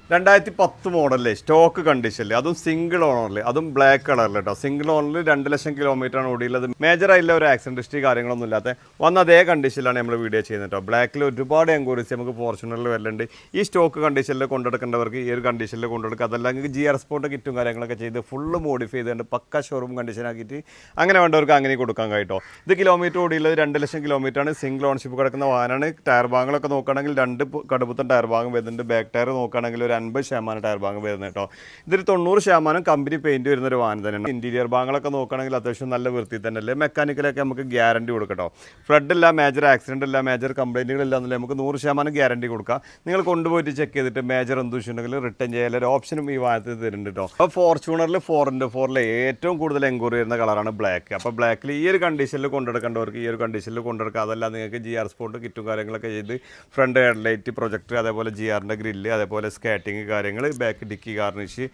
2010 മോഡലിലെ stock കണ്ടീഷനിൽ അതും single ഓണറിൽ അതും ബ്ലാക്ക് കളറിൽ കേട്ടോ. സിംഗിൾ ഓണറിൽ 2 ലക്ഷം കിലോമീറ്ററാണ് ഓടിയുള്ളത്. മേജർ ആയിട്ടുള്ള ഒരു ആക്സിഡന്റ് ഹിസ്റ്ററി കാര്യങ്ങളൊന്നും ഇല്ലാത്ത വന്ന അതേ കണ്ടീഷനിലാണ് നമ്മൾ വീഡിയോ ചെയ്യുന്നത് കേട്ടോ. ബ്ലാക്കിൽ ഒരുപാട് എൻക്വയറീസ് നമുക്ക് ഫോർച്യൂണറിൽ വരുന്നുണ്ട്. ഈ സ്റ്റോക്ക് കണ്ടീഷനിൽ കൊണ്ടെടുക്കേണ്ടവർക്ക് ഈ ഒരു കണ്ടീഷനിൽ കൊണ്ടെടുക്കുക. അതല്ലെങ്കിൽ GR സ്പോർട്ട് കിറ്റും കാര്യങ്ങളൊക്കെ ചെയ്ത് ഫുള്ള് മോഡിഫൈ ചെയ്തുകൊണ്ട് പക്ക ഷോറൂം കണ്ടീഷൻ ആക്കിയിട്ട് അങ്ങനെ വേണ്ടവർക്ക് അങ്ങനെ കൊടുക്കാൻ കഴിയും. ഇത് കിലോമീറ്റർ ഓടിയുള്ളത് 2 ലക്ഷം കിലോമീറ്ററാണ്. സിംഗിൾ ഓൺഷിപ്പ് കിടക്കുന്ന വാഹനമാണ്. ടയർ ഭാഗങ്ങളൊക്കെ നോക്കുകയാണെങ്കിൽ 2 കടുപ്പത്തൻ ടയർ ഭാഗം വരുന്നുണ്ട്. ബാക്ക് ടയർ നോക്കുകയാണെങ്കിൽ ഒരു 50% ടയർ ഭാഗം വരുന്നത് കേട്ടോ. ഇതൊരു 90% കമ്പനി പെയിൻറ്റ് വരുന്നൊരു വാഹനം തന്നെയാണ്. ഇൻറ്റീരിയർ ഭാഗങ്ങളൊക്കെ നോക്കുകയാണെങ്കിൽ അത്യാവശ്യം നല്ല വൃത്തി തന്നെ അല്ലേ. മെക്കാനിക്കലൊക്കെ നമുക്ക് ഗ്യാരണ്ടി കൊടുക്കട്ടോ. ഫ്ലഡില്ല, മേജർ ആക്സിഡൻ്റ് ഇല്ല, മേജർ കംപ്ലയിൻറ്റുകളില്ല എന്നല്ലേ നമുക്ക് 100% ഗ്യാരണ്ടി കൊടുക്കാം. നിങ്ങൾ കൊണ്ടുപോയിട്ട് ചെക്ക് ചെയ്തിട്ട് മേജർ എന്ത് ഉണ്ടെങ്കിൽ റിട്ടേൺ ചെയ്യാൻ ഒരു ഓപ്ഷനും ഈ വാഹനത്തിൽ തരുന്നുണ്ട് കേട്ടോ. അപ്പോൾ ഫോർച്യൂണറിൽ 4x4 ഏറ്റവും കൂടുതൽ എൻക്വയറി വരുന്ന കളറാണ് ബ്ലാക്ക്. അപ്പോൾ ബ്ലാക്കിൽ ഈ ഒരു കണ്ടീഷനിൽ കൊണ്ടെടുക്കേണ്ടവർക്ക് ഈ ഒരു കണ്ടീഷനിൽ കൊണ്ടെടുക്കുക. അതല്ല നിങ്ങൾക്ക് GR സ്പോർട്ട് കിറ്റും കാര്യങ്ങളൊക്കെ ചെയ്ത് ഫ്രണ്ട് ഹെഡ്ലൈറ്റ് പ്രൊജക്ടർ, അതേപോലെ GRൻ്റെ ഗ്രില്ല്, അതേപോലെ സ്കാറ്റിങ് കാര്യങ്ങൾ, back dickey garnish,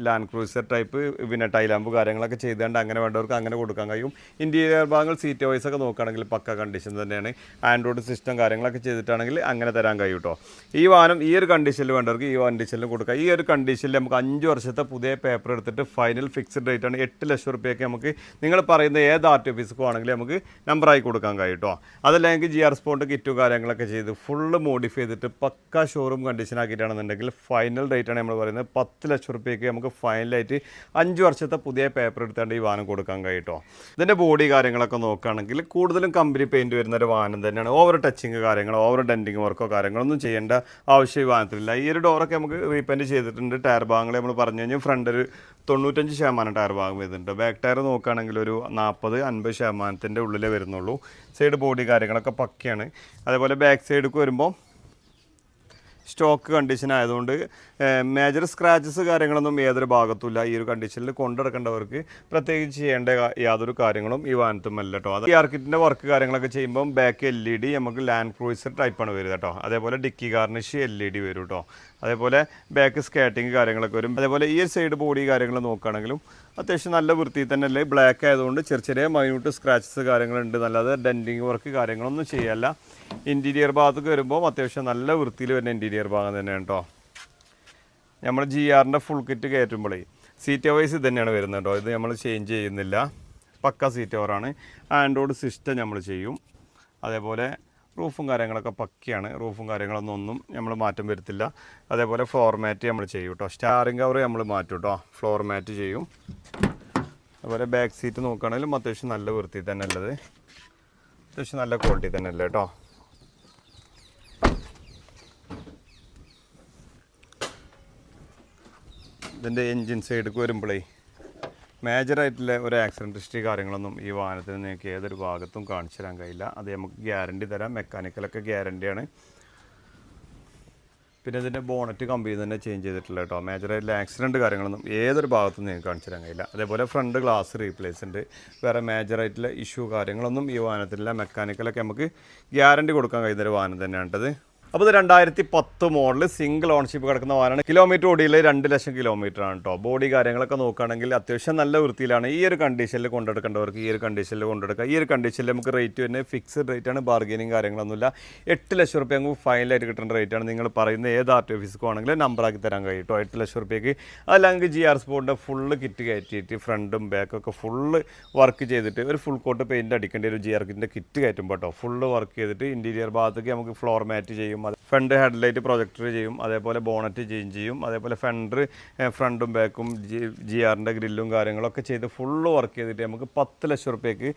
Land Cruiser type പിന്നെ ടൈലാമ്പ് കാര്യങ്ങളൊക്കെ ചെയ്തുകൊണ്ട് അങ്ങനെ വേണ്ടവർക്ക് അങ്ങനെ കൊടുക്കാൻ കഴിയും. ഇൻറ്റീരിയർ ഭാഗങ്ങൾ സീറ്റ് വൈസ് ഒക്കെ നോക്കുകയാണെങ്കിൽ പക്ക കണ്ടീഷൻ തന്നെയാണ്. ആൻഡ്രോയിഡ് സിസ്റ്റം കാര്യങ്ങളൊക്കെ ചെയ്തിട്ടാണെങ്കിൽ അങ്ങനെ തരാൻ കഴിയും കേട്ടോ. ഈ വാഹനം ഈ ഒരു കണ്ടീഷനിൽ വേണ്ടവർക്ക് ഈ കണ്ടീഷനിൽ കൊടുക്കുക. ഈ ഒരു കണ്ടീഷനിൽ നമുക്ക് 5 വർഷത്തെ പുതിയ പേപ്പർ എടുത്തിട്ട് ഫൈനൽ ഫിക്സ്ഡ് റേറ്റ് ആണ് 8 ലക്ഷം റുപ്യയൊക്കെ നമുക്ക് നിങ്ങൾ പറയുന്ന ഏത് RT ഓഫീസിലും ആണെങ്കിലും നമുക്ക് നമ്പറായി കൊടുക്കാൻ കഴിയും കേട്ടോ. അതല്ലെങ്കിൽ GR സ്പോർട്ട് കിറ്റും കാര്യങ്ങളൊക്കെ ചെയ്ത് ഫുള്ള് മോഡിഫൈ ചെയ്തിട്ട് പക്ക ഷോറൂം കണ്ടീഷൻ ആക്കിയിട്ടാണെന്നുണ്ടെങ്കിൽ ഫൈനൽ റേറ്റ് ആണ് നമ്മൾ പറയുന്നത് 10 ലക്ഷം റുപ്യയ്ക്ക് നമുക്ക് ഫൈനലായിട്ട് 5 വർഷത്തെ പുതിയ പേപ്പർ എടുത്താണ്ട് ഈ വാഹനം കൊടുക്കാൻ കഴിയും. ഇതിൻ്റെ ബോഡി കാര്യങ്ങളൊക്കെ നോക്കുകയാണെങ്കിൽ കൂടുതലും കമ്പനി പെയിൻറ്റ് വരുന്ന ഒരു വാഹനം തന്നെയാണ്. ഓവർ ടച്ചിങ് കാര്യങ്ങളോ ഓവർ ഡെൻറ്റിങ് വർക്കോ കാര്യങ്ങളൊന്നും ചെയ്യേണ്ട ആവശ്യം ഈ വാഹനത്തിലില്ല. ഈ ഒരു ഡോറൊക്കെ നമുക്ക് റീപെയിൻറ്റ് ചെയ്തിട്ടുണ്ട്. ടയർ ഭാഗങ്ങൾ നമ്മൾ പറഞ്ഞു കഴിഞ്ഞാൽ ഫ്രണ്ട് ഒരു 95% ടയർ ഭാഗം വരുന്നുണ്ട്. ബാക്ക് ടയർ നോക്കുകയാണെങ്കിൽ ഒരു 40-50% ഉള്ളിലേ വരുന്നുള്ളൂ. സൈഡ് ബോഡി കാര്യങ്ങളൊക്കെ പക്കയാണ്. അതേപോലെ ബാക്ക് സൈഡിലേക്ക് വരുമ്പോൾ സ്റ്റോക്ക് കണ്ടീഷൻ ആയതുകൊണ്ട് മേജർ സ്ക്രാച്ചസ് കാര്യങ്ങളൊന്നും ഏതൊരു ഭാഗത്തുമില്ല. ഈ ഒരു കണ്ടീഷനിൽ കൊണ്ടെടുക്കേണ്ടവർക്ക് പ്രത്യേകിച്ച് ചെയ്യേണ്ട യാതൊരു കാര്യങ്ങളും ഈ വാഹനത്തുമല്ല കേട്ടോ. അത് ആർക്കിറ്റിൻ്റെ വർക്ക് കാര്യങ്ങളൊക്കെ ചെയ്യുമ്പം ബാക്ക് LED നമുക്ക് ലാൻഡ് ക്രൂസർ ടൈപ്പാണ് വരിക കേട്ടോ. അതേപോലെ ഡിക്കി ഗാർണിഷ് LED വരും കേട്ടോ. അതേപോലെ ബാക്ക് സ്കാറ്റിങ് കാര്യങ്ങളൊക്കെ വരും. അതേപോലെ ഈ സൈഡ് ബോഡി കാര്യങ്ങൾ നോക്കുകയാണെങ്കിലും അത്യാവശ്യം നല്ല വൃത്തിയിൽ തന്നെ അല്ലേ. ബ്ലാക്ക് ആയതുകൊണ്ട് ചെറിയ മൈന്യൂട്ട് സ്ക്രാച്ചസ് കാര്യങ്ങളുണ്ട്. നല്ലത് ഡെൻറ്റിങ് വർക്ക് കാര്യങ്ങളൊന്നും ചെയ്യല്ല. ഇൻറ്റീരിയർ ഭാഗത്തേക്ക് വരുമ്പോൾ അത്യാവശ്യം നല്ല വൃത്തിയിൽ വരുന്ന ഇൻറ്റീരിയർ ഭാഗം തന്നെയാണ് കേട്ടോ. നമ്മൾ GRൻ്റെ ഫുൾ കിറ്റ് കയറ്റുമ്പോഴേ സീറ്റ് വൈസ് ഇത് തന്നെയാണ് വരുന്നത് കേട്ടോ. ഇത് നമ്മൾ ചേഞ്ച് ചെയ്യുന്നില്ല. പക്ക സീറ്റ് ഓവറാണ്. ആൻഡ്രോയിഡ് സിസ്റ്റം നമ്മൾ ചെയ്യും. അതേപോലെ റൂഫും കാര്യങ്ങളൊക്കെ പക്കയാണ്. റൂഫും കാര്യങ്ങളൊന്നും നമ്മൾ മാറ്റം വരുത്തില്ല. അതേപോലെ ഫ്ലോർ മാറ്റ് നമ്മൾ ചെയ്യും കേട്ടോ. സ്റ്റാറിംഗ് കവർ നമ്മൾ മാറ്റും കേട്ടോ. ഫ്ലോർ മാറ്റ് ചെയ്യും. അതുപോലെ ബാക്ക് സീറ്റ് നോക്കുകയാണെങ്കിലും അത്യാവശ്യം നല്ല വൃത്തി തന്നെ ഉള്ളത്. അത്യാവശ്യം നല്ല ക്വാളിറ്റി തന്നെ അല്ലേ കേട്ടോ. ഇതിൻ്റെ എൻജിൻ സൈഡിലേക്ക് വരുമ്പോഴേ മേജറായിട്ടുള്ള ഒരു ആക്സിഡൻറ്റ് ഹിസ്റ്ററി കാര്യങ്ങളൊന്നും ഈ വാഹനത്തിന് നിങ്ങൾക്ക് ഏതൊരു ഭാഗത്തും കാണിച്ചു തരാൻ കഴിയില്ല. അത് നമുക്ക് ഗ്യാരണ്ടി തരാം. മെക്കാനിക്കലൊക്കെ ഗ്യാരണ്ടിയാണ്. പിന്നെ ഇതിൻ്റെ ബോണറ്റ് കമ്പനി തന്നെ ചേഞ്ച് ചെയ്തിട്ടില്ല കേട്ടോ. മേജറായിട്ടുള്ള ആക്സിഡൻറ്റ് കാര്യങ്ങളൊന്നും ഏതൊരു ഭാഗത്തും നിങ്ങൾക്ക് കാണിച്ചു തരാൻ കഴിയില്ല. അതേപോലെ ഫ്രണ്ട് ഗ്ലാസ് റീപ്ലേസ് ഉണ്ട്. വേറെ മേജറായിട്ടുള്ള ഇഷ്യൂ കാര്യങ്ങളൊന്നും ഈ വാഹനത്തിലില്ല. മെക്കാനിക്കലൊക്കെ നമുക്ക് ഗ്യാരണ്ടി കൊടുക്കാൻ കഴിയുന്നൊരു വാഹനം തന്നെയാണിത്. അപ്പോൾ ഇത് 2010 മോഡൽ സിംഗിൾ ഓൺഷിപ്പ് കിടക്കുന്ന വാഹനമാണ്. കിലോമീറ്റർ ഓടിയിൽ 2 ലക്ഷം കിലോമീറ്ററാണ് കേട്ടോ. ബോഡി കാര്യങ്ങളൊക്കെ നോക്കുകയാണെങ്കിൽ അത്യാവശ്യം നല്ല വൃത്തിയിലാണ്. ഈ ഒരു കണ്ടീഷനിൽ കൊണ്ടെടുക്കേണ്ടവർക്ക് ഈ ഒരു കണ്ടീഷനിൽ കൊണ്ടെടുക്കുക. ഈ ഒരു കണ്ടീഷനിൽ നമുക്ക് റേറ്റ് വരുന്നത് ഫിക്സ്ഡ് റേറ്റാണ്. ബാർഗെയിനിങ് കാര്യങ്ങളൊന്നുമില്ല. 8 ലക്ഷം റുപ്യ നമുക്ക് ഫൈനലായിട്ട് കിട്ടുന്ന റേറ്റാണ്. നിങ്ങൾ പറയുന്ന ഏത് RT ഓഫീസിലും ആണെങ്കിലും നമ്പറാക്കി തരാൻ കഴിയും കേട്ടോ. 8 ലക്ഷം റുപ്യക്ക്. അതല്ലെങ്കിൽ GR സ്പോർട്ടിൻ്റെ ഫുള്ള് കിറ്റ് കയറ്റിയിട്ട് ഫ്രണ്ടും ബാക്കൊക്കെ ഫുള്ള് വർക്ക് ചെയ്തിട്ട് ഒരു ഫുൾ കോട്ട് പെയിൻറ്റ് അടിക്കേണ്ട ഒരു GR കിറ്റിൻ്റെ കിറ്റ് കയറ്റുമ്പോൾ കേട്ടോ. ഫുള്ള് വർക്ക് ചെയ്തിട്ട് ഇൻറ്റീരിയർ ഭാഗത്തേക്ക് നമുക്ക് ഫ്ലോർ മാറ്റ് ചെയ്യും. ഫ്രണ്ട് ഹെഡ്ലൈറ്റ് പ്രൊജക്ടർ ചെയ്യും. അതേപോലെ ബോണറ്റ് ചേഞ്ച് ചെയ്യും. അതേപോലെ ഫ്രണ്ടും ബാക്കും GRൻ്റെ ഗ്രില്ലും കാര്യങ്ങളൊക്കെ ചെയ്ത് ഫുള്ള് വർക്ക് ചെയ്തിട്ട് നമുക്ക് 10 ലക്ഷം റുപ്യക്ക്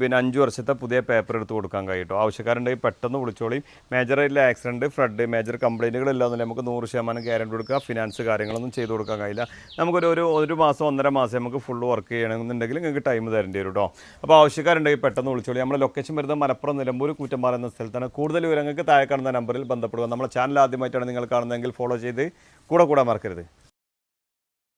പിന്നെ 5 വർഷത്തെ പുതിയ പേപ്പർ എടുത്ത് കൊടുക്കാൻ കഴിയും കേട്ടോ. ആവശ്യക്കാരുണ്ടെങ്കിൽ പെട്ടെന്ന് വിളിച്ചോളിയും. മേജറായിട്ടുള്ള ആക്സിഡൻറ്റ് ഫ്ലഡ് മേജർ കംപ്ലയിൻറ്റുകളില്ലാതെ നമുക്ക് 100% ഗ്യാരണ്ടി കൊടുക്കുക. ഫിനാൻസ് കാര്യങ്ങളൊന്നും ചെയ്ത് കൊടുക്കാൻ കഴിയില്ല. നമുക്കൊരു മാസം 1.5 മാസം നമുക്ക് ഫുള്ള് വർക്ക് ചെയ്യണമെന്നുണ്ടെങ്കിൽ നിങ്ങൾക്ക് ടൈം തരേണ്ടി വരും കേട്ടോ. അപ്പോൾ ആവശ്യക്കാരുണ്ടെങ്കിൽ പെട്ടെന്ന് വിളിച്ചോളി. നമ്മുടെ ലൊക്കേഷൻ വരുന്നത് മലപ്പുറം നിലമ്പൂർ കൂറ്റമ്പാറ എന്ന സ്ഥലത്താണ്. കൂടുതൽ വിവരങ്ങൾക്ക് താഴെ കാണുന്ന നമ്പറിൽ ബന്ധപ്പെടുക. നമ്മുടെ ചാനൽ ആദ്യമായിട്ടാണ് നിങ്ങൾ കാണുന്നതെങ്കിൽ ഫോളോ ചെയ്ത് കൂടെ മറക്കരുത്.